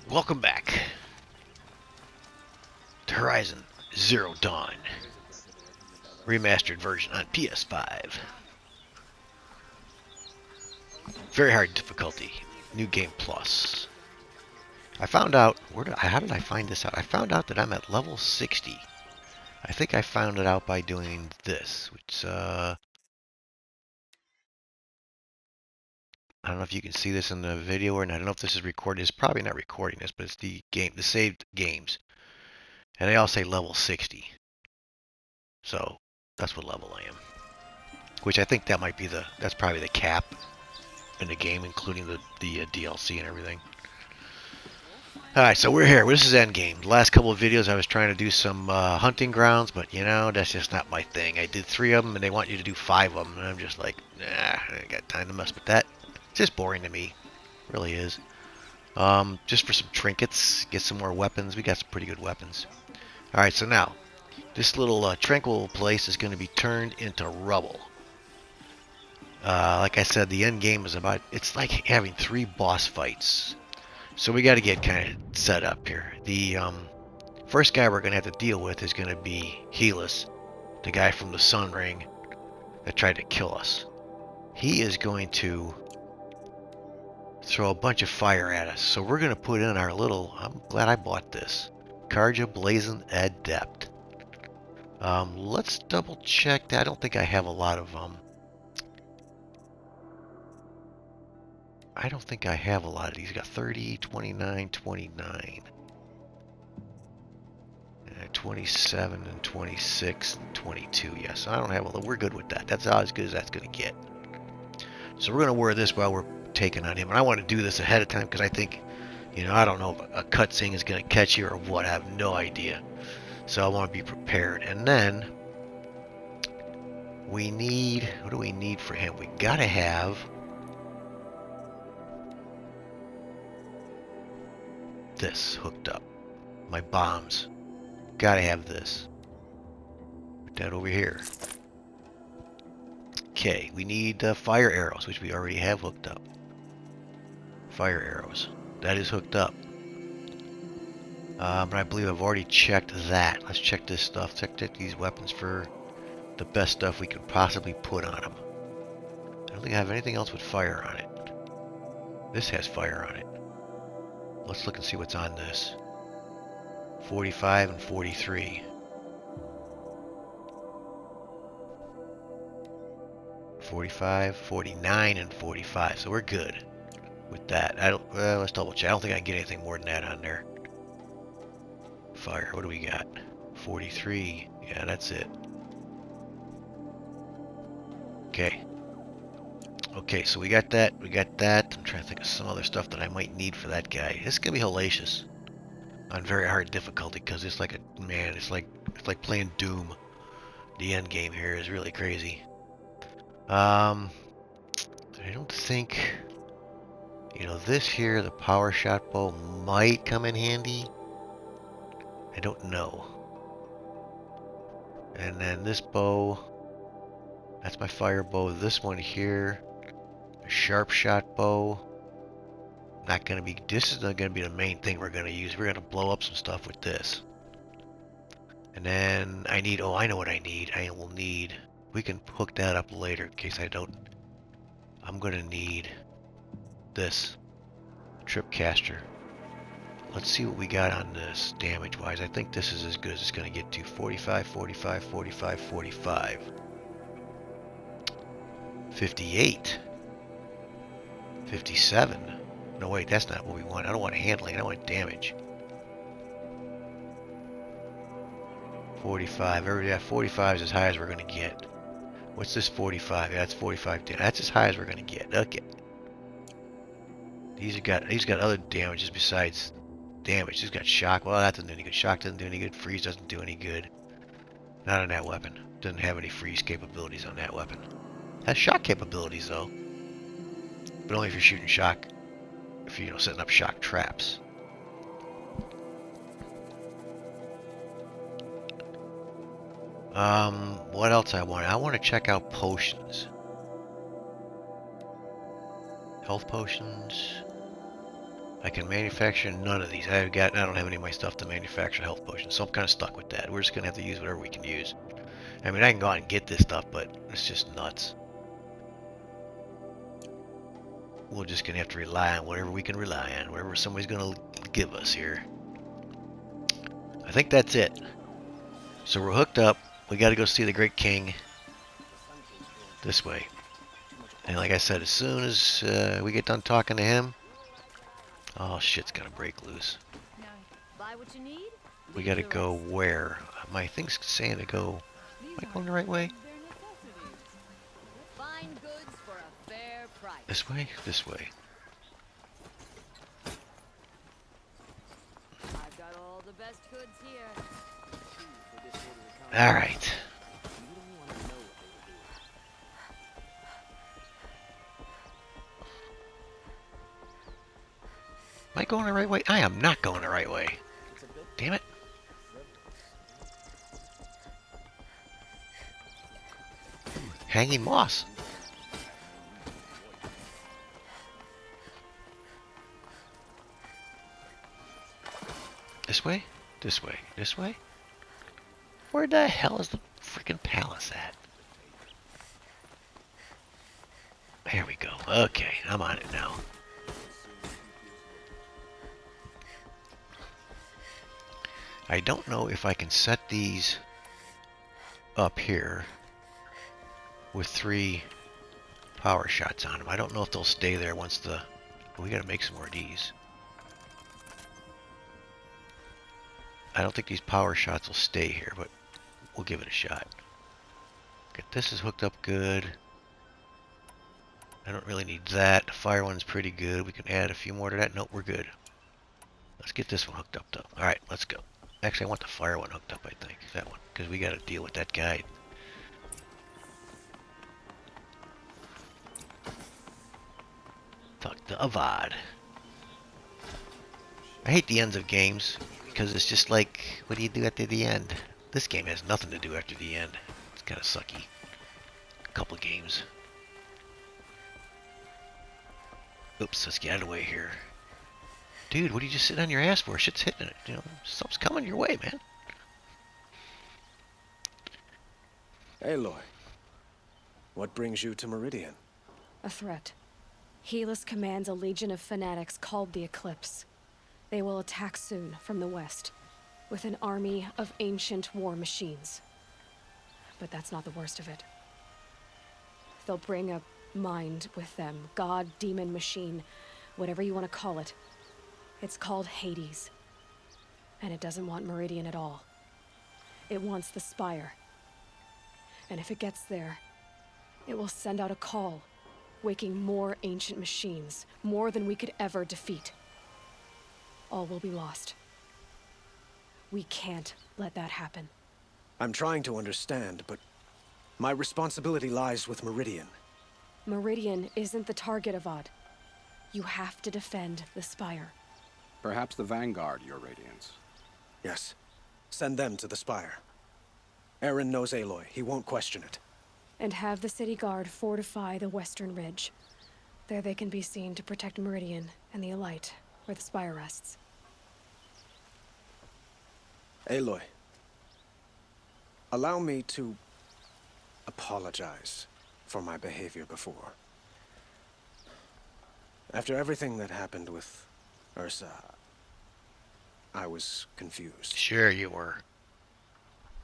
Welcome back to Horizon Zero Dawn, remastered version on PS5. Very hard difficulty, new game plus. I found out how did I find this out? I found out that I'm at level 60. I think I found it out by doing this, which I don't know if you can see this in the video or not. I don't know if this is recorded. It's probably not recording this, but it's the saved games, and they all say level 60. So that's what level I am. Which I think that's probably the cap in the game, including the DLC and everything. Alright, so we're here. This is Endgame. The last couple of videos I was trying to do some hunting grounds, but you know, that's just not my thing. I did 3 of them, and they want you to do 5 of them, and I'm just like, nah, I ain't got time to mess with that. It's just boring to me. It really is. Just for some trinkets, get some more weapons. We got some pretty good weapons. Alright, so now, this little tranquil place is going to be turned into rubble. Like I said, the end game is it's like having 3 boss fights. So we got to get kind of set up here. The first guy we're going to have to deal with is going to be Helis, the guy from the Sun Ring that tried to kill us. He is going to throw a bunch of fire at us. So we're going to put in our little, I'm glad I bought this, Karja Blazing Adept. Let's double check that. I don't think I have a lot of I don't think I have a lot of these. You got 30, 29, 29, 27, and 26, and 22. Yes, I don't have a lot. We're good with that. That's as good as that's going to get. So we're going to wear this while we're taking on him. And I want to do this ahead of time because I think, you know, I don't know if a cutscene is going to catch you or what. I have no idea. So I want to be prepared. And then we need, what do we need for him? We got to have this hooked up. My bombs. Gotta have this. Put that over here. Okay, we need fire arrows, which we already have hooked up. Fire arrows. That is hooked up. But I believe I've already checked that. Let's check this stuff. Check these weapons for the best stuff we can possibly put on them. I don't think I have anything else with fire on it. This has fire on it. Let's look and see what's on this. 45 and 43. 45, 49, and 45. So we're good with that. Let's double check. I don't think I can get anything more than that on there. Fire. What do we got? 43. Yeah, that's it. Okay. Okay, so we got that. We got that. I'm trying to think of some other stuff that I might need for that guy. This is gonna be hellacious on very hard difficulty because it's like it's like playing Doom. The end game here is really crazy. I don't think, you know, this here, the power shot bow might come in handy. I don't know. And then this bow, that's my fire bow. This one here, a sharp shot bow. Not gonna be. This is not gonna be the main thing we're gonna use. We're gonna blow up some stuff with this. And then I need. Oh, I know what I need. I will need. We can hook that up later in case I don't. I'm gonna need this tripcaster. Let's see what we got on this damage-wise. I think this is as good as it's gonna get to. 45, 45, 45, 45. 58. 57. No, wait, that's not what we want. I don't want handling. I want damage. 45. Yeah, 45 is as high as we're going to get. What's this 45? Yeah, that's 45. That's as high as we're going to get. Okay. He's got other damages besides damage. He's got shock. Well, that doesn't do any good. Shock doesn't do any good. Freeze doesn't do any good. Not on that weapon. Doesn't have any freeze capabilities on that weapon. Has shock capabilities, though. But only if you're shooting shock. If you're, you know, setting up shock traps. What else I want? I want to check out potions. Health potions. I can manufacture none of these. I don't have any of my stuff to manufacture health potions, so I'm kind of stuck with that. We're just gonna have to use whatever we can use. I mean, I can go out and get this stuff, but it's just nuts. We're just gonna have to rely on whatever we can rely on, whatever somebody's gonna give us here. I think that's it. So we're hooked up. We got to go see the Great King this way. And like I said, as soon as we get done talking to him, oh shit's gonna break loose. Buy what you need. We got to go where? My thing's saying to go. Am I going the right way? Find goods for a fair price. This way? This way. I've got all the best goods here. All right. Am I going the right way? I am not going the right way. Damn it. Hanging moss. This way? This way? This way? Where the hell is the freaking palace at? There we go. Okay, I'm on it now. I don't know if I can set these up here with 3 power shots on them. I don't know if they'll stay there once the... We gotta make some more of these. I don't think these power shots will stay here, but we'll give it a shot. Okay, this is hooked up good. I don't really need that. The fire one's pretty good. We can add a few more to that. Nope, we're good. Let's get this one hooked up though. Alright, let's go. Actually, I want the fire one hooked up, I think. That one. Because we got to deal with that guy. Talk to Avad. I hate the ends of games. Because it's just like, what do you do after the end? This game has nothing to do after the end. It's kind of sucky. A couple games. Oops, let's get out of the way here. Dude, what are you just sitting on your ass for? Shit's hitting it. You know, something's coming your way, man. Aloy, what brings you to Meridian? A threat. Helis commands a legion of fanatics called the Eclipse. They will attack soon from the west, with an army of ancient war machines. But that's not the worst of it. They'll bring a mind with them, god, demon, machine, whatever you want to call it. It's called Hades. And it doesn't want Meridian at all. It wants the Spire. And if it gets there, it will send out a call, waking more ancient machines, more than we could ever defeat. All will be lost. We can't let that happen. I'm trying to understand, but my responsibility lies with Meridian. Meridian isn't the target, Avad. You have to defend the Spire. Perhaps the Vanguard, Your Radiance. Yes. Send them to the Spire. Aaron knows Aloy. He won't question it. And have the city guard fortify the western ridge. There they can be seen to protect Meridian and the Elite, where the Spire rests. Aloy, allow me to apologize for my behavior before. After everything that happened with Ursa, I was confused. Sure you were.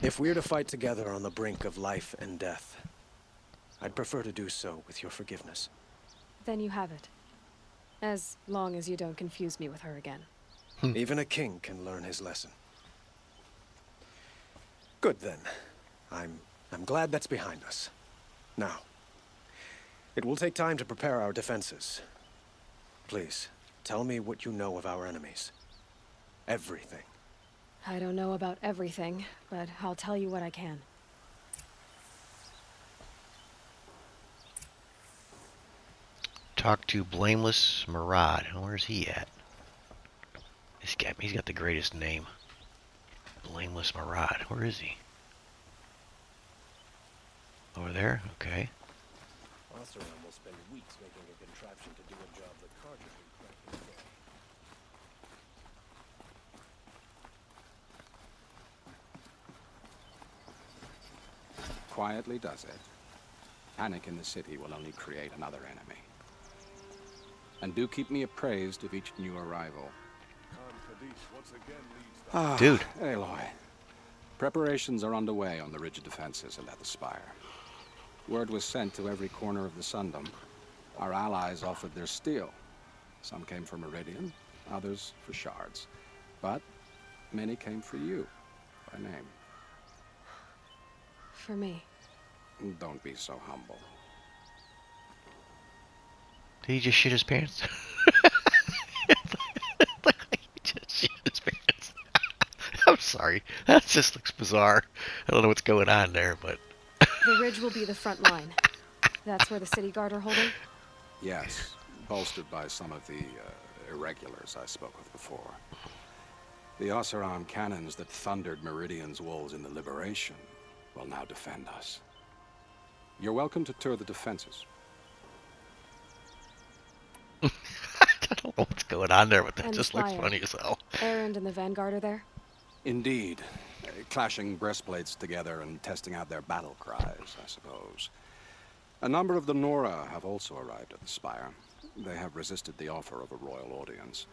If we're to fight together on the brink of life and death, I'd prefer to do so with your forgiveness. Then you have it. As long as you don't confuse me with her again. Even a king can learn his lesson. Good then. I'm glad that's behind us. Now, it will take time to prepare our defenses. Please, tell me what you know of our enemies. Everything. I don't know about everything, but I'll tell you what I can. Talk to Blameless Murad. Where's he at? This guy, he's got the greatest name. Blameless Murad. Where is he? Over there? Okay. Oseram will spend weeks making a contraption to do a job that Carter can crack. quietly does it. Panic in the city will only create another enemy. And do keep me appraised of each new arrival. Dude. Aloy. Preparations are underway on the ridge defenses at the Spire. Word was sent to every corner of the Sundom. Our allies offered their steel. Some came for Meridian, others for shards. But many came for you, by name. For me. Don't be so humble. Did he just shit his pants? He just shit his pants. I'm sorry. That just looks bizarre. I don't know what's going on there, but... The ridge will be the front line. That's where the city guard are holding? Yes, bolstered by some of the irregulars I spoke with before. The Oseram cannons that thundered Meridian's walls in the Liberation will now defend us. You're welcome to tour the defenses. I don't know what's going on there, but that And just looks Spire. funny as hell. Erend and the Vanguard are there? Indeed. Clashing breastplates together and testing out their battle cries, I suppose. A number of the Nora have also arrived at the Spire. They have resisted the offer of a royal audience.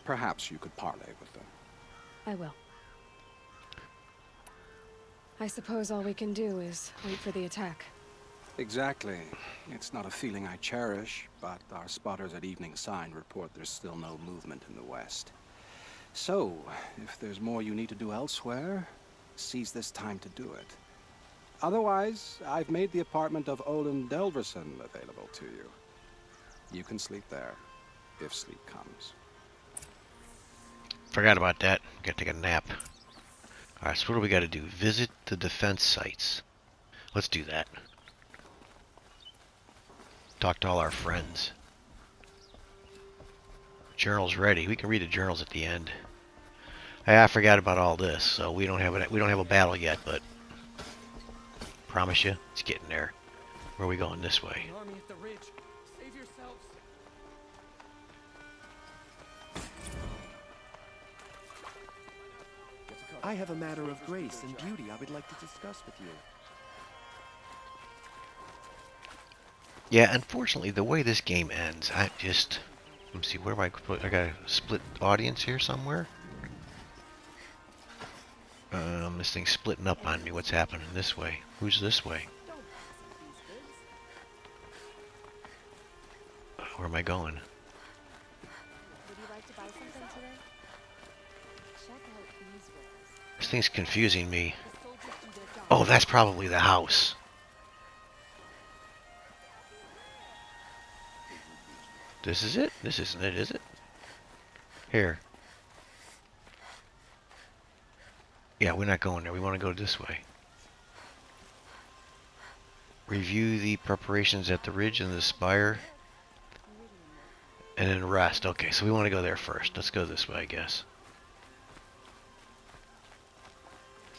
Perhaps you could parley with them. I will. I suppose all we can do is wait for the attack. Exactly. It's not a feeling I cherish, but our spotters at Evening Sign report there's still no movement in the west. So, if there's more you need to do elsewhere, seize this time to do it. Otherwise, I've made the apartment of Olin Delverson available to you. You can sleep there, if sleep comes. Forgot about that. Gotta take a nap. Alright, so what do we gotta do? Visit the defense sites. Let's do that. Talk to all our friends. Journal's ready. We can read the journals at the end. Hey, I forgot about all this, so we don't have a battle yet, but promise you, it's getting there. Where are we going? This way. An army at the ridge. Save yourselves. I have a matter of grace and beauty I would like to discuss with you. Yeah, unfortunately, the way this game ends, let me see, where do I put? I got a split audience here somewhere. This thing's splitting up on me. What's happening this way? Who's this way? Where am I going? Would you like to buy something today? Check out these wares. This thing's confusing me. The soldiers do their job. Oh, that's probably the house. This is it? This isn't it, is it? Here. Yeah, we're not going there. We want to go this way. Review the preparations at the ridge and the spire. And then rest. Okay, so we want to go there first. Let's go this way, I guess.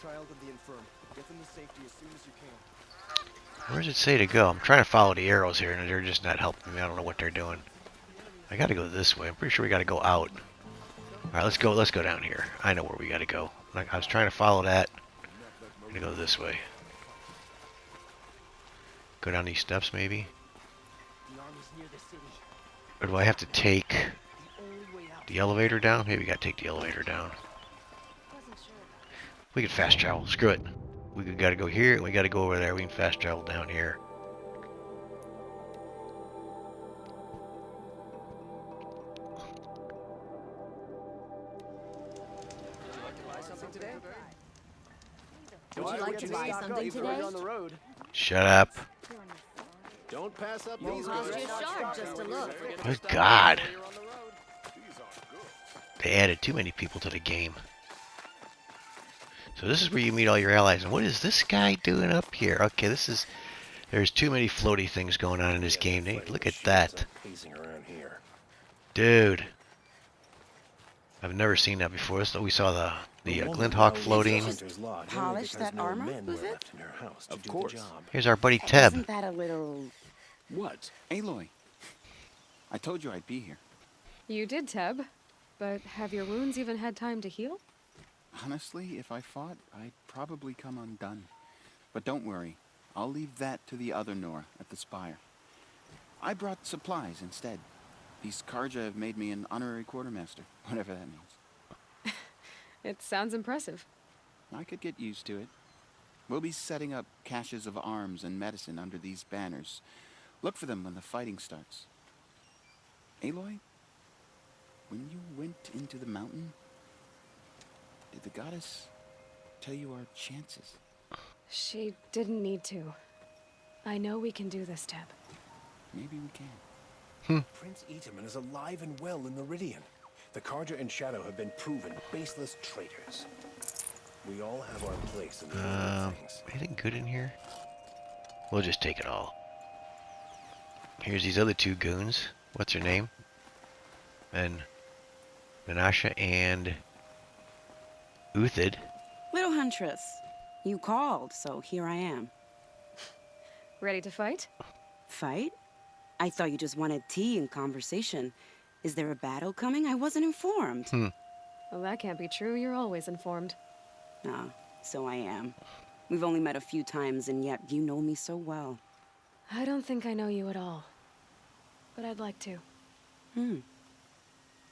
Child of the infirm, get them to safety as soon as you can. Where does it say to go? I'm trying to follow the arrows here, and they're just not helping me. I don't know what they're doing. I gotta go this way. I'm pretty sure we gotta go out. Alright, let's go down here. I know where we gotta go. I was trying to follow that. I'm gonna go this way. Go down these steps, maybe? The army's near the city. Or do I have to take The only way out. the elevator down? Maybe we gotta take the elevator down. We can fast travel. Screw it. We gotta go here, and we gotta go over there. We can fast travel down here. Would you like to buy something today? On the road. Shut up. Don't pass up Won't these cost goods. you a shard just to look. Good God. They added too many people to the game. So this is where you meet all your allies. And what is this guy doing up here? Okay, there's too many floaty things going on in this game. Look at that. Hazing around here. Dude. I've never seen that before. We saw the Glinthawk floating. Polish that armor with it? Of course. Here's our buddy Teb. Isn't that a little... What? Aloy. I told you I'd be here. You did, Teb. But have your wounds even had time to heal? Honestly, if I fought, I'd probably come undone. But don't worry. I'll leave that to the other Nora at the spire. I brought supplies instead. These Karja have made me an honorary quartermaster, whatever that means. It sounds impressive. I could get used to it. We'll be setting up caches of arms and medicine under these banners. Look for them when the fighting starts. Aloy, when you went into the mountain, did the goddess tell you our chances? She didn't need to. I know we can do this, Teb. Maybe we can. Prince Itaman is alive and well in Meridian. The Karja and Shadow have been proven baseless traitors. We all have our place in the order of things. Anything good in here? We'll just take it all. Here's these other two goons. What's her name? And Menasha and Uthid. Little Huntress, you called, so here I am. Ready to fight? Fight? I thought you just wanted tea and conversation. Is there a battle coming? I wasn't informed. Well, that can't be true. You're always informed. Ah, so I am. We've only met a few times, and yet you know me so well. I don't think I know you at all. But I'd like to.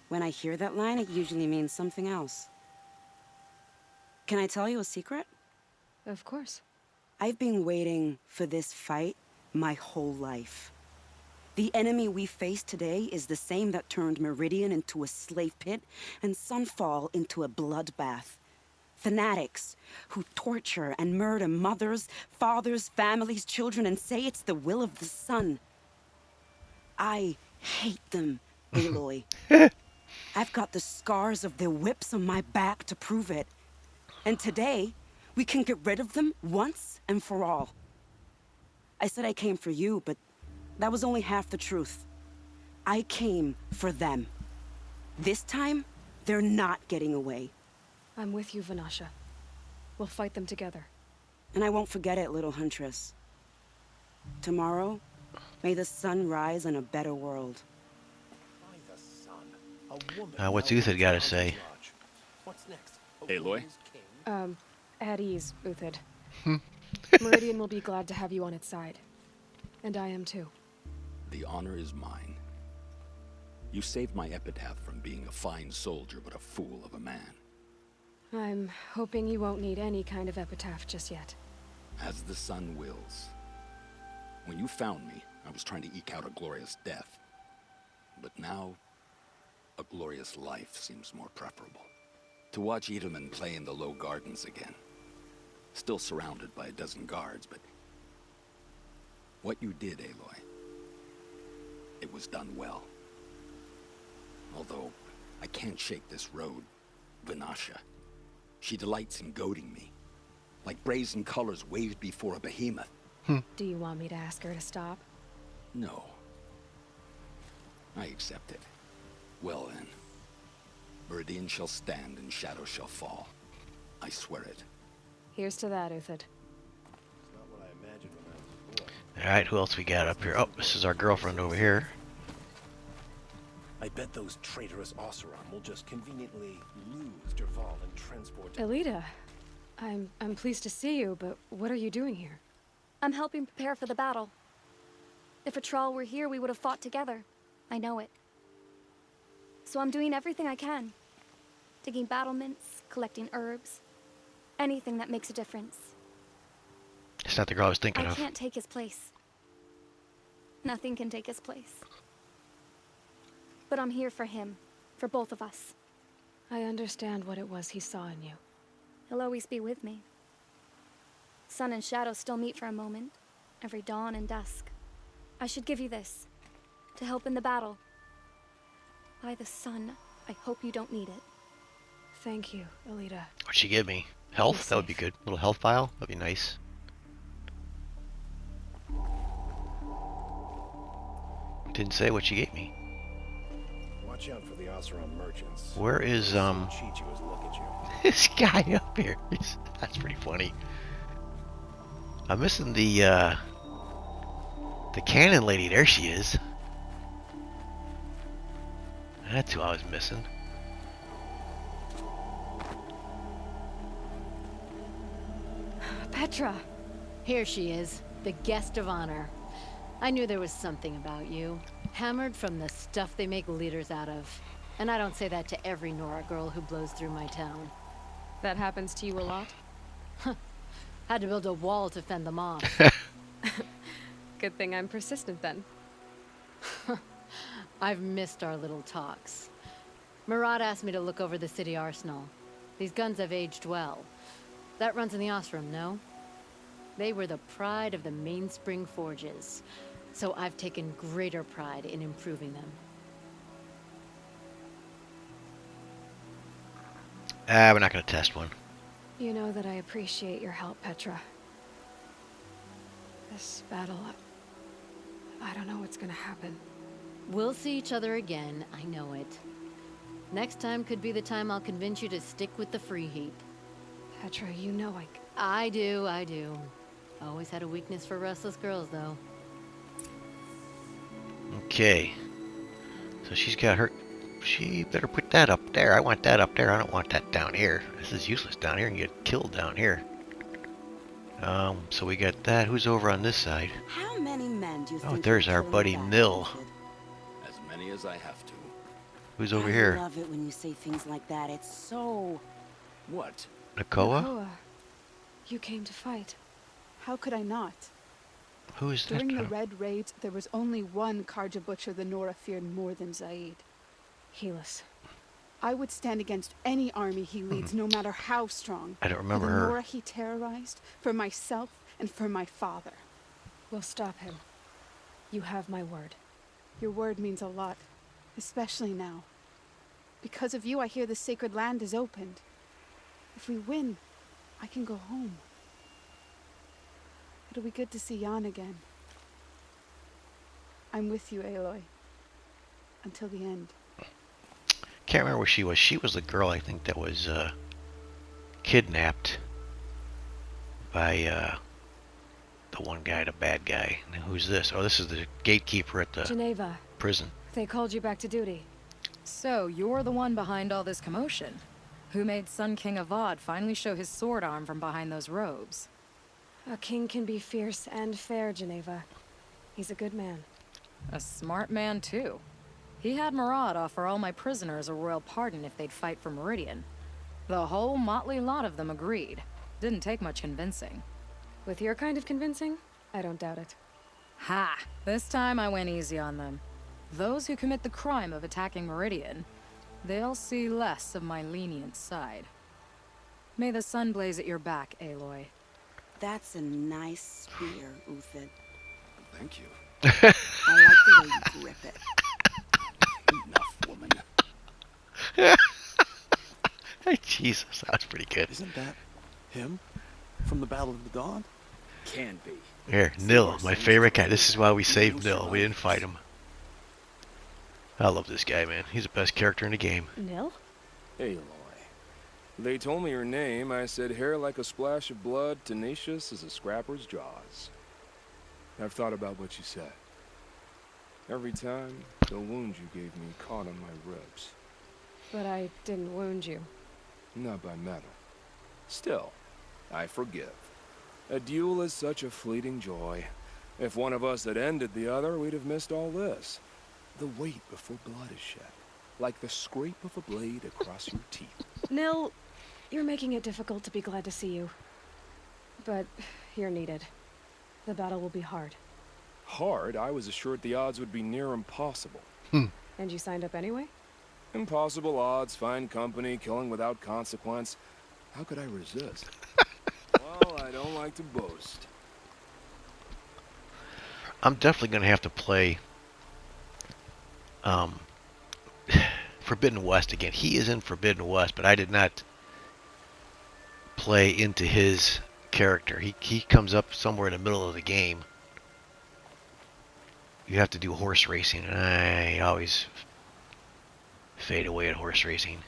When I hear that line, it usually means something else. Can I tell you a secret? Of course. I've been waiting for this fight my whole life. The enemy we face today is the same that turned Meridian into a slave pit and Sunfall into a bloodbath. Fanatics who torture and murder mothers, fathers, families, children, and say it's the will of the sun. I hate them, Aloy. I've got the scars of their whips on my back to prove it. And today, we can get rid of them once and for all. I said I came for you, but that was only half the truth. I came for them. This time, they're not getting away. I'm with you, Vanasha. We'll fight them together. And I won't forget it, little Huntress. Tomorrow, may the sun rise in a better world. By the sun, a woman What's now Uthid rules gotta Karja's say? lodge. What's next? A Aloy? woman is king? At ease, Uthid. Meridian will be glad to have you on its side. And I am too. The honor is mine. You saved my epitaph from being a fine soldier, but a fool of a man. I'm hoping you won't need any kind of epitaph just yet. As the sun wills. When you found me, I was trying to eke out a glorious death. But now, a glorious life seems more preferable. To watch Itaman play in the low gardens again. Still surrounded by a dozen guards, but... what you did, Aloy, it was done well. Although, I can't shake this road, Vanasha. She delights in goading me. Like brazen colors waved before a behemoth. Do you want me to ask her to stop? No. I accept it. Well then. Meridian shall stand and shadow shall fall. I swear it. Here's to that, Uthid. It's not what I imagined when I was a boy. Alright, who else we got up here? Oh, this is our girlfriend over here. I bet those traitorous Oseram will just conveniently lose Derval and transport to... Elita, I'm pleased to see you, but what are you doing here? I'm helping prepare for the battle. If Atral were here, we would have fought together. I know it. So I'm doing everything I can. Digging battlements, collecting herbs. Anything that makes a difference. It's not the girl I was thinking I of. can't take his place. Nothing can take his place. But I'm here for him. For both of us. I understand what it was he saw in you. He'll always be with me. Sun and shadow still meet for a moment. Every dawn and dusk. I should give you this. To help in the battle. By the sun, I hope you don't need it. Thank you, Elita. What'd she give me? Health? That would be good. Little health vial? That'd be nice. Didn't say what she gave me. Watch out for the Oseram merchants. Where is, They'll cheat you as look at you. this guy up here? That's pretty funny. I'm missing the cannon lady. There she is. That's who I was missing. Petra, Here she is, the guest of honor. I knew there was something about you. Hammered from the stuff they make leaders out of. And I don't say that to every Nora girl who blows through my town. That happens to you a lot? Had to build a wall to fend them off. Good thing I'm persistent then. I've missed our little talks. Murad asked me to look over the city arsenal. These guns have aged well. That runs in the Ostrom, no? They were the pride of the Mainspring Forges, so I've taken greater pride in improving them. We're not going to test one. You know that I appreciate your help, Petra. This battle, I don't know what's gonna happen. We'll see each other again, I know it. Next time could be the time I'll convince you to stick with the free heap. Petra, you know I do. Always had a weakness for restless girls, though. Okay. So she's got her... She better put that up there. I want that up there. I don't want that down here. This is useless down here and get killed down here. So we got that. Who's over on this side? How many men do you think There's you're our killing buddy back, Nil. David? As many as I have to. Who's over I here? love it when you say things like that. It's so... What? Nakoa? Nakoa, you came to fight. How could I not? Who is that? During the Red Raids, there was only one Karja butcher the Nora feared more than Zaid. Helis. I would stand against any army he leads, no matter how strong. I don't remember for the her. Nora he terrorized, for myself, and for my father. We'll stop him. You have my word. Your word means a lot, especially now. Because of you, I hear the sacred land is opened. If we win, I can go home. It'll be good to see Jan again. I'm with you, Aloy. Until the end. Can't remember where she was. She was the girl, I think, that was kidnapped by the one guy, the bad guy. And who's this? Oh, this is the gatekeeper at the Geneva, prison. they called you back to duty. So, you're the one behind all this commotion. Who made Sun King Avad finally show his sword arm from behind those robes? A king can be fierce and fair, Geneva. He's a good man. A smart man, too. He had Murad offer all my prisoners a royal pardon if they'd fight for Meridian. The whole motley lot of them agreed. Didn't take much convincing. With your kind of convincing, I don't doubt it. Ha! This time I went easy on them. Those who commit the crime of attacking Meridian, they'll see less of my lenient side. May the sun blaze at your back, Aloy. That's a nice spear, Uthid. Thank you. I like the way you grip it. Enough, woman. Jesus, that's pretty good. Isn't that him? From the Battle of the Dawn? Can be. Here, Nil, my favorite guy. This is why we saved Nil. We didn't fight him. I love this guy, man. He's the best character in the game. Nil? Aloy. They told me your name. I said hair like a splash of blood, tenacious as a scrapper's jaws. I've thought about what you said. Every time, the wound you gave me caught on my ribs. But I didn't wound you. Not by metal. Still, I forgive. A duel is such a fleeting joy. If one of us had ended the other, we'd have missed all this. The weight before blood is shed. Like the scrape of a blade across your teeth. Nil, you're making it difficult to be glad to see you. But you're needed. The battle will be hard. Hard? I was assured the odds would be near impossible. And you signed up anyway? Impossible odds, fine company, killing without consequence. How could I resist? Well, I don't like to boast. I'm definitely going to have to play Forbidden West again. He is in Forbidden West, but I did not play into his character. He comes up somewhere in the middle of the game. You have to do horse racing, and I always fade away at horse racing.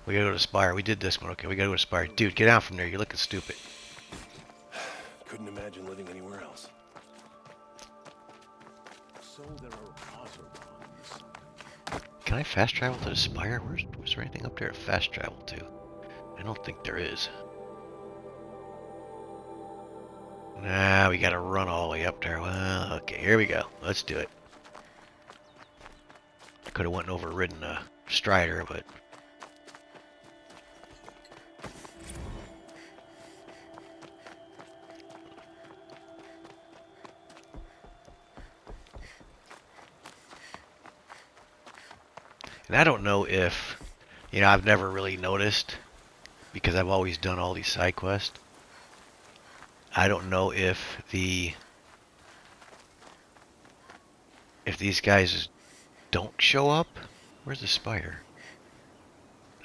We gotta go to Spire. We did this one. Okay, we gotta go to Spire. Dude, get out from there. You're looking stupid. Couldn't imagine living anywhere else. So there are other ones. Can I fast travel to the Spire? Was there anything up there to fast travel to? I don't think there is. Nah, we gotta run all the way up there. Well, okay, here we go. Let's do it. Could have went and overridden a Strider, but... And I don't know if... You know, I've never really noticed, because I've always done all these side quests. I don't know if these guys don't show up. Where's the spider?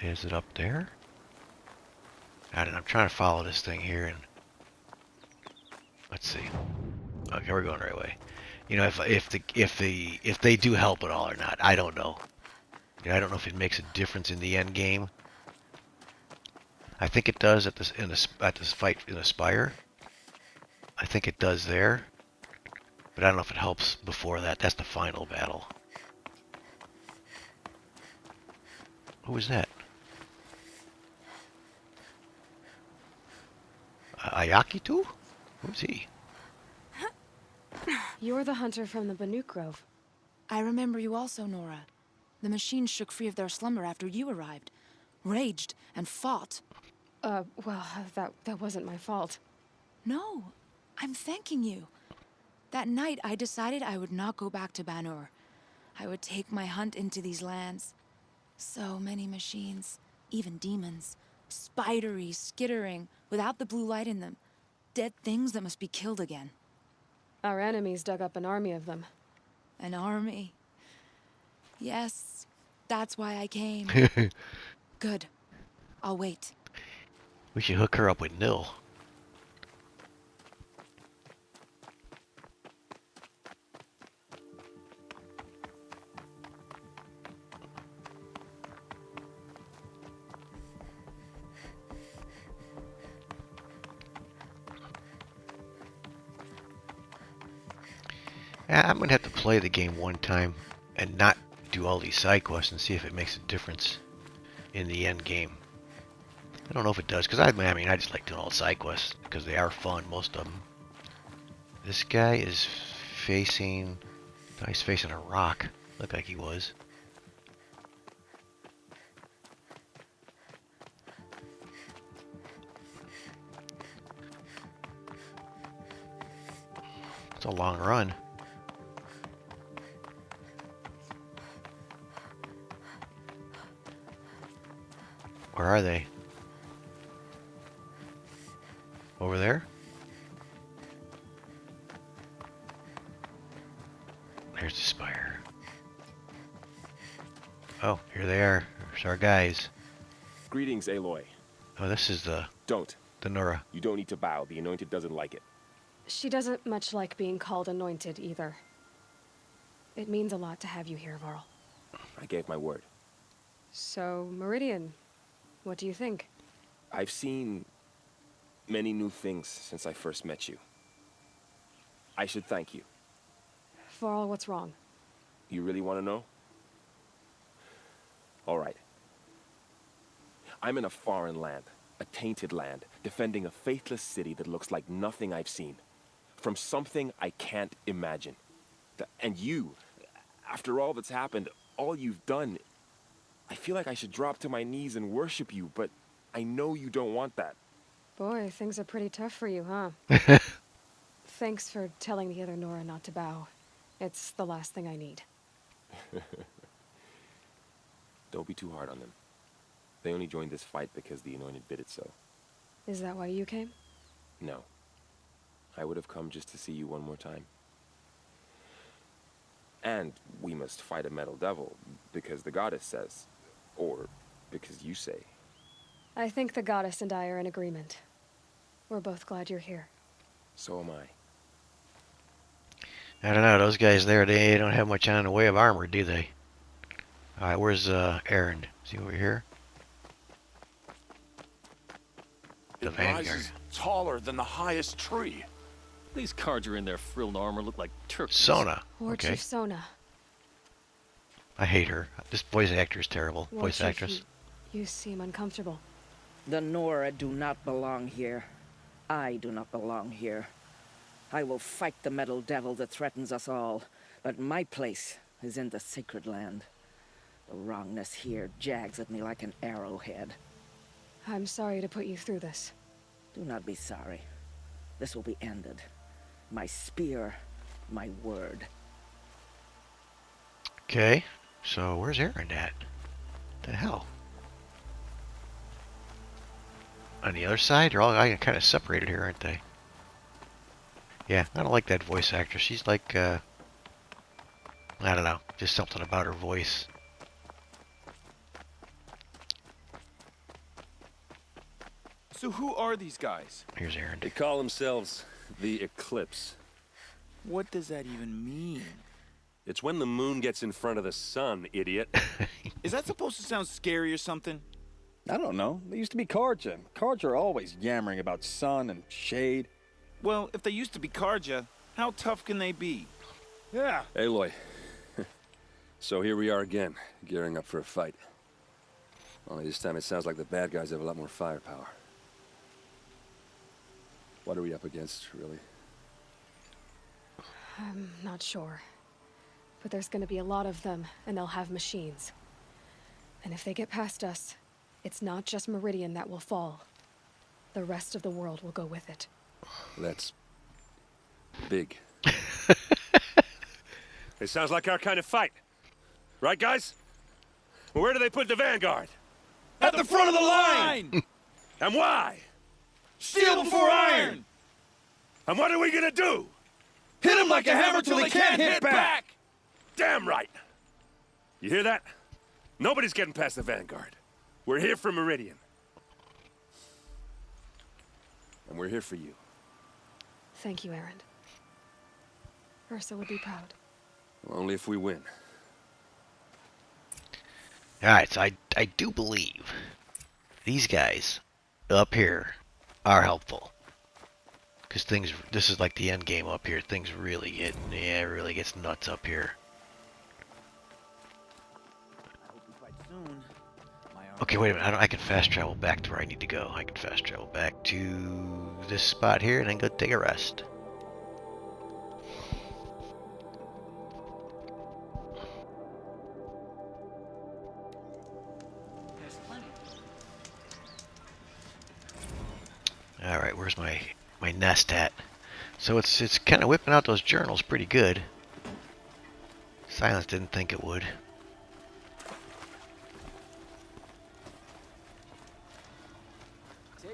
Is it up there? I don't know. I'm trying to follow this thing here, and let's see. Okay, we're going the right way. You know, if they do help at all or not, I don't know. You know, I don't know if it makes a difference in the end game. I think it does at this fight in Aspire. I think it does there, but I don't know if it helps before that. That's the final battle. Who was that? Ayakitu? Who's he? You're the hunter from the Banuk Grove. I remember you also, Nora. The machines shook free of their slumber after you arrived. Raged and fought. Well, that wasn't my fault. No, I'm thanking you. That night, I decided I would not go back to Banur. I would take my hunt into these lands. So many machines, even demons. Spidery, skittering, without the blue light in them. Dead things that must be killed again. Our enemies dug up an army of them. An army. Yes, that's why I came. Good. I'll wait. We should hook her up with Nil. I'm going to have to play the game one time and not do all these side quests and see if it makes a difference in the end game. I don't know if it does, because I mean, I just like doing all the side quests because they are fun, most of them. This guy is facing... He's facing a rock. Looked like he was. It's a long run. Where are they? Over there? There's the spire. Oh, here they are. There's our guys. Greetings, Aloy. Oh, this is the Don't. Nora. You don't need to bow. The Anointed doesn't like it. She doesn't much like being called anointed either. It means a lot to have you here, Varl. I gave my word. So, Meridian, what do you think? I've seen many new things since I first met you. I should thank you. Varl, what's wrong? You really want to know? All right. I'm in a foreign land, a tainted land, defending a faithless city that looks like nothing I've seen. From something I can't imagine. And you, after all that's happened, all you've done, I feel like I should drop to my knees and worship you, but I know you don't want that. Boy, things are pretty tough for you, huh? Thanks for telling the other Nora not to bow. It's the last thing I need. Don't be too hard on them. They only joined this fight because the Anointed bid it so. Is that why you came? No. I would have come just to see you one more time. And we must fight a metal devil, because the goddess says. Or because you say. I think the goddess and I are in agreement. We're both glad you're here. So am I. I don't know, those guys there, they don't have much on in the way of armor, do they? Alright, where's Aaron? Is he over here? The It Vanguard. rises taller than the highest tree. These cards are in their frilled armor look like turkeys. Sona. War Okay. Chief Sona. I hate her. This voice actor is terrible. War Voice Chief, actress. You seem uncomfortable. The Nora do not belong here. I do not belong here. I will fight the metal devil that threatens us all, but my place is in the sacred land. The wrongness here jags at me like an arrowhead. I'm sorry to put you through this. Do not be sorry. This will be ended. My spear, my word. Okay, so where's Aaron at? The hell? On the other side? They're all kind of separated here, aren't they? Yeah, I don't like that voice actor. She's like, I don't know, just something about her voice. So who are these guys? Here's Aaron. They call themselves the Eclipse. What does that even mean? It's when the moon gets in front of the sun, idiot. Is that supposed to sound scary or something? I don't know. They used to be Karja. Karja are always yammering about sun and shade. Well, if they used to be Karja, how tough can they be? Yeah. Aloy. So here we are again, gearing up for a fight. Only this time it sounds like the bad guys have a lot more firepower. What are we up against, really? I'm not sure. But there's gonna be a lot of them, and they'll have machines. And if they get past us, it's not just Meridian that will fall. The rest of the world will go with it. That's big. It sounds like our kind of fight. Right, guys? Where do they put the vanguard? At the front of the line! And why? Steel before iron! And what are we gonna do? Hit him like a hammer till he can't hit back! Damn right! You hear that? Nobody's getting past the vanguard. We're here for Meridian. And we're here for you. Thank you, Aaron. Ursa would be proud. Well, only if we win. Alright, so I do believe these guys up here are helpful. Because this is like the end game up here. Things really get, yeah, it really gets nuts up here. Okay, wait a minute. I can fast travel back to where I need to go. I can fast travel back to this spot here and then go take a rest. Alright, where's my nest at? So it's kind of whipping out those journals pretty good. Silence didn't think it would.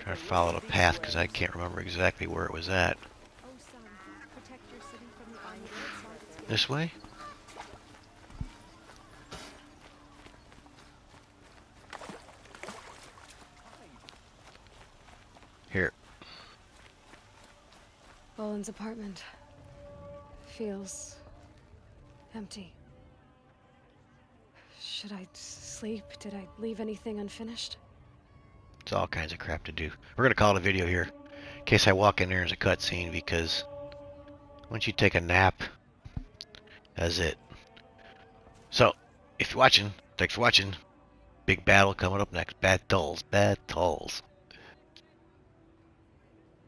Trying to follow the path because I can't remember exactly where it was at. This way? Here. Boland's apartment feels empty. Should I sleep? Did I leave anything unfinished? It's all kinds of crap to do. We're going to call it a video here. In case I walk in there as a cutscene, because once you take a nap, that's it. So, if you're watching, thanks for watching. Big battle coming up next. Battles.